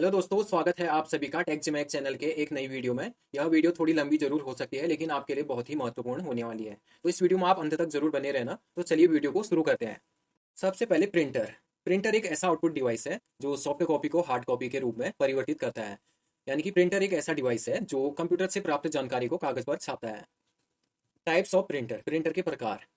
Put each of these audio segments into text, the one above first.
Hello दोस्तों, स्वागत है आप सभी का टेक जिमैक चैनल के एक नई वीडियो में। यह वीडियो थोड़ी लंबी जरूर हो सकती है, लेकिन आपके लिए बहुत ही महत्वपूर्ण होने वाली है। तो इस वीडियो में आप अंत तक जरूर बने रहना। तो चलिए वीडियो को शुरू करते हैं। सबसे पहले प्रिंटर। प्रिंटर एक ऐसा आउटपुट डिवाइस है जो सॉफ्ट कॉपी को हार्ड कॉपी के रूप में परिवर्तित करता है। यानी कि प्रिंटर एक ऐसा डिवाइस है जो कंप्यूटर से प्राप्त जानकारी को कागज पर छापता है। Types of printer. प्रिंटर के प्रकार।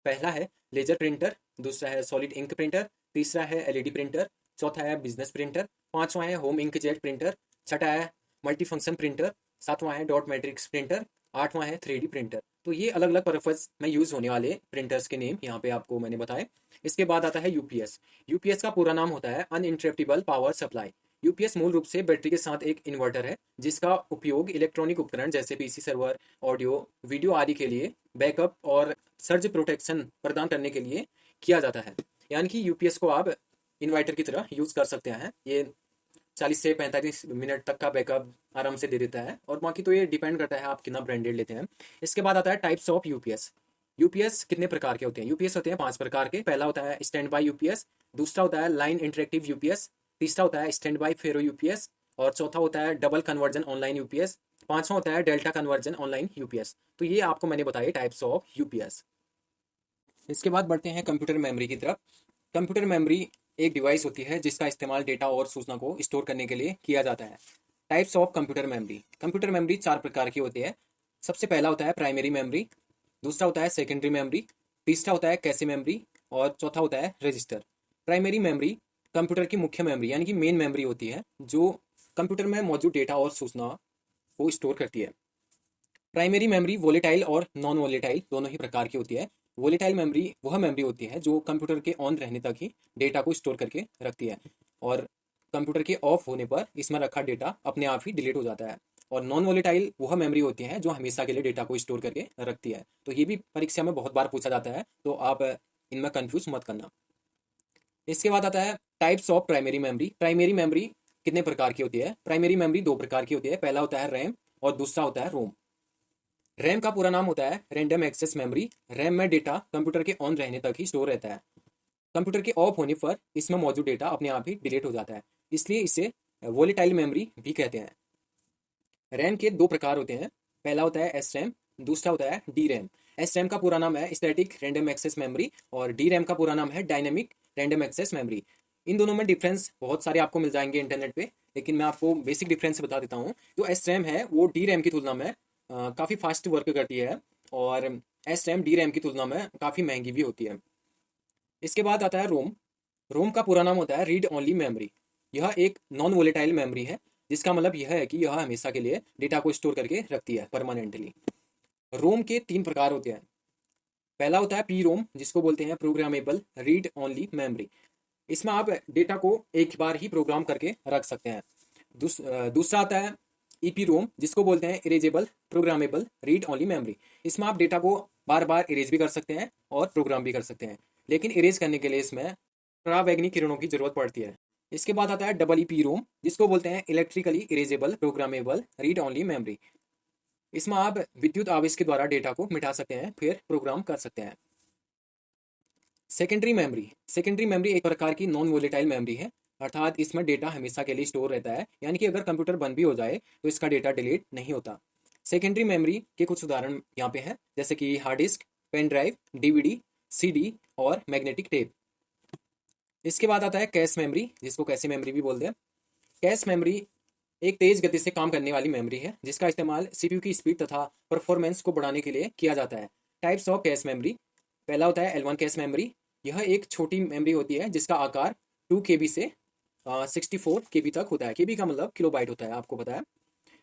पहला है लेजर प्रिंटर, दूसरा है सॉलिड इंक प्रिंटर, तीसरा है एलईडी प्रिंटर, चौथा है बिजनेस प्रिंटर, पांचवा है होम इंकजेट प्रिंटर, छठा है मल्टीफंक्शन प्रिंटर, सातवां है डॉट मैट्रिक्स प्रिंटर, आठवां है 3D प्रिंटर। तो ये अलग अलग पर्पज में यूज होने वाले प्रिंटर्स के नेम यहाँ पे आपको मैंने बताए। इसके बाद आता है यूपीएस। यूपीएस का पूरा नाम होता है अनइंटरप्टिबल पावर सप्लाई। यूपीएस मूल रूप से बैटरी के साथ एक इन्वर्टर है जिसका उपयोग इलेक्ट्रॉनिक उपकरण जैसे पीसी सर्वर, ऑडियो, वीडियो आदि के लिए बैकअप और सर्ज प्रोटेक्शन प्रदान करने के लिए किया जाता है। यानी कि यूपीएस को आप इन्वर्टर की तरह यूज कर सकते हैं। ये 40 से 45 मिनट तक का बैकअप आराम से दे देता है, और बाकी तो ये डिपेंड करता है आप कितना ब्रांडेड लेते हैं। इसके बाद आता है टाइप्स ऑफ यूपीएस। यूपीएस कितने प्रकार के होते हैं? यूपीएस होते हैं 5 प्रकार के। पहला होता है स्टैंड बाय यूपीएस, दूसरा होता है लाइन इंटरेक्टिव यूपीएस, तीसरा होता है स्टैंड बाय फेरो यूपीएस, और चौथा होता है डबल कन्वर्जन ऑनलाइन यूपीएस, पांचवा होता है डेल्टा कन्वर्जन ऑनलाइन यूपीएस। तो ये आपको मैंने बताया टाइप्स ऑफ यूपीएस। इसके बाद बढ़ते हैं कंप्यूटर मेमोरी की तरफ। कंप्यूटर मेमोरी एक डिवाइस होती है जिसका इस्तेमाल डेटा और सूचना को स्टोर करने के लिए किया जाता है। Types of computer memory. Computer memory 4 प्रकार की होती है। सबसे पहला होता है प्राइमरी मेमोरी, दूसरा होता है सेकेंडरी मेमोरी, तीसरा होता है कैशे मेमोरी, और चौथा होता है रजिस्टर। प्राइमरी मेमोरी कंप्यूटर की मुख्य मेमोरी यानी कि मेन मेमोरी होती है जो कंप्यूटर में मौजूद डेटा और सूचना को स्टोर करती है। प्राइमरी मेमोरी वोलेटाइल और नॉन वोलेटाइल दोनों ही प्रकार की होती है। वोलेटाइल मेमोरी वह मेमोरी होती है जो कंप्यूटर के ऑन रहने तक ही डेटा को स्टोर करके रखती है, और कंप्यूटर के ऑफ होने पर इसमें रखा डेटा अपने आप ही डिलीट हो जाता है। और नॉन वोलेटाइल वह मेमोरी होती है जो हमेशा के लिए डेटा को स्टोर करके रखती है। तो ये भी परीक्षा में बहुत बार पूछा जाता है, तो आप इनमें कंफ्यूज मत करना। इसके बाद आता है types of primary memory. Primary memory कितने प्रकार की होती है? प्राइमरी मेमोरी 2 प्रकार की होती है। पहला होता है रैम और दूसरा होता है रोम। रैम का पूरा नाम होता है रैंडम एक्सेस मेमोरी। रैम में डेटा कंप्यूटर के ऑन रहने तक ही स्टोर रहता है। कंप्यूटर के ऑफ होने पर इसमें मौजूद डेटा अपने आप ही डिलीट हो जाता है, इसलिए इसे वोलेटाइल मेमोरी भी कहते हैं। रैम के 2 प्रकार होते हैं। पहला होता है एस रैम, दूसरा होता है डी रैम। एस रैम का पूरा नाम है स्टैटिक रैंडम एक्सेस मेमोरी, और डी रैम का पूरा नाम है डायनेमिक रैंडम एक्सेस मेमोरी। इन दोनों में डिफरेंस बहुत सारे आपको मिल जाएंगे इंटरनेट पे, लेकिन मैं आपको बेसिक डिफरेंस बता देता हूँ। जो एस रैम है वो डी रैम की तुलना में काफ़ी फास्ट वर्क करती है, और एस रैम डी रैम की तुलना में काफ़ी महंगी भी होती है। इसके बाद आता है रोम। रोम का पूरा नाम होता है रीड ओनली मेमोरी। यह एक नॉन वोलेटाइल मेमोरी है, जिसका मतलब यह है कि यह हमेशा के लिए डेटा को स्टोर करके रखती है परमानेंटली। रोम के 3 प्रकार होते हैं। पहला होता है पी रोम, जिसको बोलते हैं प्रोग्रामेबल रीड ओनली मेमोरी। इसमें आप डेटा को एक बार ही प्रोग्राम करके रख सकते हैं। दूसरा आता है ईपी रोम, जिसको बोलते हैं erasable programmable read only memory. इसमें आप डेटा को बार बार इरेज भी कर सकते हैं और प्रोग्राम भी कर सकते हैं, लेकिन इरेज करने के लिए इसमें परावैज्ञानिक किरणों की जरूरत पड़ती है। इसके बाद आता है डबल ईपी रोम, जिसको बोलते हैं electrically erasable programmable read only memory. इसमें आप विद्युत आवेश के द्वारा डेटा को मिटा सकते हैं, फिर प्रोग्राम कर सकते हैं। Secondary memory. सेकेंडरी मेमोरी एक प्रकार की नॉन वोलेटाइल मेमोरी है, अर्थात इसमें डेटा हमेशा के लिए स्टोर रहता है। यानी कि अगर कंप्यूटर बंद भी हो जाए तो इसका डेटा डिलीट नहीं होता। सेकेंडरी मेमोरी के कुछ उदाहरण यहाँ पे हैं, जैसे कि hard disk, pen drive, DVD, CD और मैग्नेटिक टेप। इसके बाद आता है कैश मेमोरी, जिसको कैशे मेमोरी भी बोलते हैं। कैश मेमोरी एक तेज गति से काम करने वाली मेमोरी है, जिसका इस्तेमाल सीपीयू की स्पीड तथा परफॉर्मेंस को बढ़ाने के लिए किया जाता है। Types of cache memory. पहला होता है L1 कैश मेमोरी। यह एक छोटी मेमोरी होती है जिसका आकार 2 KB से 64 KB तक होता है। KB का मतलब किलोबाइट होता है, आपको पता है।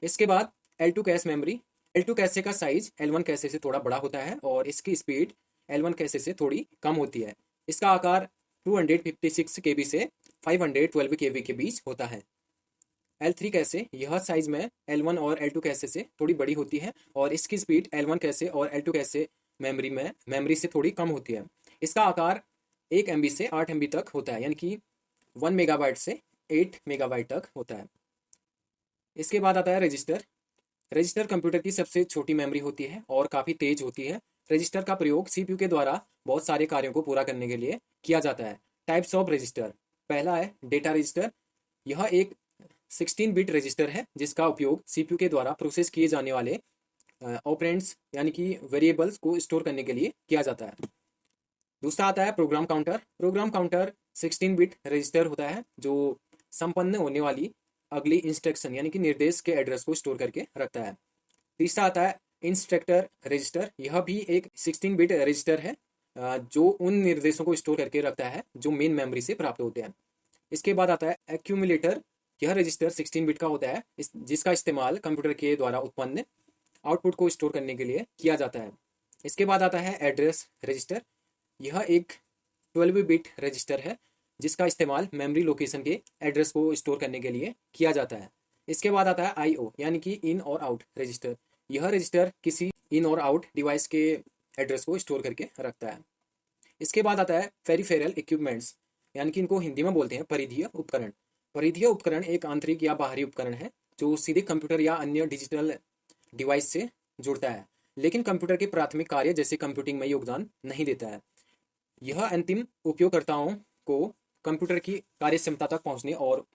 इसके बाद L2 cache memory. L2 cache का साइज L1 कैशे से थोड़ा बड़ा होता है, और इसकी स्पीड L1 कैशे से थोड़ी कम होती है। इसका आकार 256 KB से 512 KB के बीच होता है। L3 कैशे, यह साइज में L1 और L2 कैशे से थोड़ी बड़ी होती है, और इसकी स्पीड L1 कैशे और L2 कैशे मेमोरी से थोड़ी कम होती है। इसका आकार 1 MB से 8 MB तक होता है, यानी कि 1 मेगाबाइट से 8 मेगाबाइट तक होता है। इसके बाद आता है रजिस्टर। रजिस्टर कंप्यूटर की सबसे छोटी मेमोरी होती है और काफ़ी तेज होती है। रजिस्टर का प्रयोग सीपीयू के द्वारा बहुत सारे कार्यों को पूरा करने के लिए किया जाता है। Types of register. पहला है डेटा रजिस्टर। यह एक 16 बिट रजिस्टर है जिसका उपयोग सीपीयू के द्वारा प्रोसेस किए जाने वाले ऑपरेंड्स यानी कि वेरिएबल्स को स्टोर करने के लिए किया जाता है। दूसरा आता है program counter. Program counter 16 bit register होता है जो संपन्न होने वाली अगली इंस्ट्रक्शन यानी कि निर्देश के एड्रेस को स्टोर करके रखता है। तीसरा आता है इंस्ट्रक्टर रजिस्टर। यह भी एक 16 बिट रजिस्टर है जो उन निर्देशों को स्टोर करके रखता है जो मेन मेमोरी से प्राप्त होते हैं। इसके बाद आता है एक्यूमुलेटर। यह रजिस्टर 16 बिट का होता है जिसका इस्तेमाल कंप्यूटर के द्वारा उत्पन्न आउटपुट को स्टोर करने के लिए किया जाता है। इसके बाद आता है एड्रेस रजिस्टर। यह एक 12 बिट रजिस्टर है जिसका इस्तेमाल मेमोरी लोकेशन के एड्रेस को स्टोर करने के लिए किया जाता है। इसके बाद आता है आईओ यानी कि इन और आउट रजिस्टर। यह रजिस्टर किसी इन और आउट डिवाइस के एड्रेस को स्टोर करके रखता है। इसके बाद आता है पेरिफेरल इक्विपमेंट्स यानी कि इनको हिंदी में बोलते हैं परिधीय उपकरण। परिधीय उपकरण एक आंतरिक या बाहरी उपकरण है जो सीधे कंप्यूटर या अन्य डिजिटल डिवाइस से जुड़ता है लेकिन कंप्यूटर के प्राथमिक कार्य जैसे कंप्यूटिंग में योगदान नहीं देता है। यह अंतिम उपयोगकर्ताओं को कंप्यूटर की कार्यक्षमता तक पहुंचने और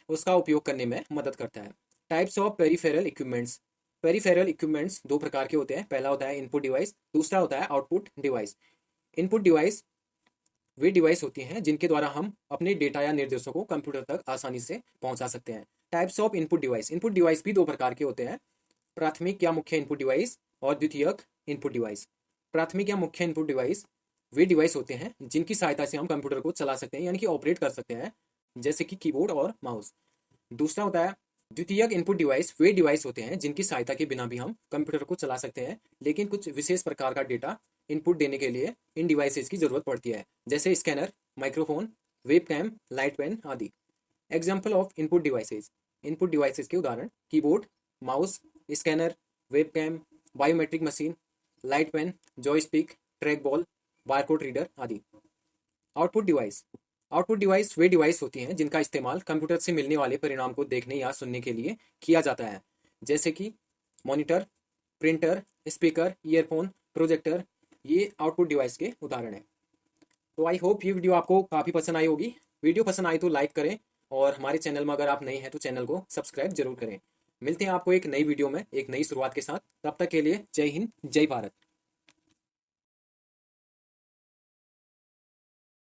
उसका उपयोग करने में मदद करता है। Types of peripheral equipments. Peripheral equipments दो प्रकार के होते हैं। पहला होता है इनपुट डिवाइस, दूसरा होता है आउटपुट डिवाइस। इनपुट डिवाइस वे डिवाइस होती हैं जिनके द्वारा हम अपने डेटा या निर्देशों को कंप्यूटर तक आसानी से पहुंचा सकते हैं। Types of input device. Input device भी दो प्रकार के होते हैं, प्राथमिक या मुख्य इनपुट डिवाइस और द्वितीयक इनपुट डिवाइस। प्राथमिक या मुख्य इनपुट डिवाइस वे डिवाइस होते हैं जिनकी सहायता से हम कंप्यूटर को चला सकते हैं यानी कि ऑपरेट कर सकते हैं, जैसे कि कीबोर्ड और माउस। दूसरा होता है द्वितीयक इनपुट डिवाइस। वे डिवाइस होते हैं जिनकी सहायता के बिना भी हम कंप्यूटर को चला सकते हैं लेकिन कुछ विशेष प्रकार का डेटा इनपुट देने के लिए इन डिवाइसेस की जरूरत पड़ती है, जैसे scanner, microphone, webcam, light pen आदि। Example of input devices. Input devices के उदाहरण keyboard, mouse, scanner, webcam, biometric machine, light pen, joystick, track ball, barcode reader आदि। Output device. आउटपुट डिवाइस वे डिवाइस होती हैं जिनका इस्तेमाल कंप्यूटर से मिलने वाले परिणाम को देखने या सुनने के लिए किया जाता है, जैसे कि monitor, printer, speaker, earphone, projector. ये आउटपुट डिवाइस के उदाहरण हैं। तो आई होप ये वीडियो आपको काफ़ी पसंद आई होगी। वीडियो पसंद आई तो लाइक करें और हमारे चैनल में अगर आप नए हैं तो चैनल को सब्सक्राइब जरूर करें। मिलते हैं आपको एक नई वीडियो में एक नई शुरुआत के साथ। तब तक के लिए जय हिंद, जय भारत।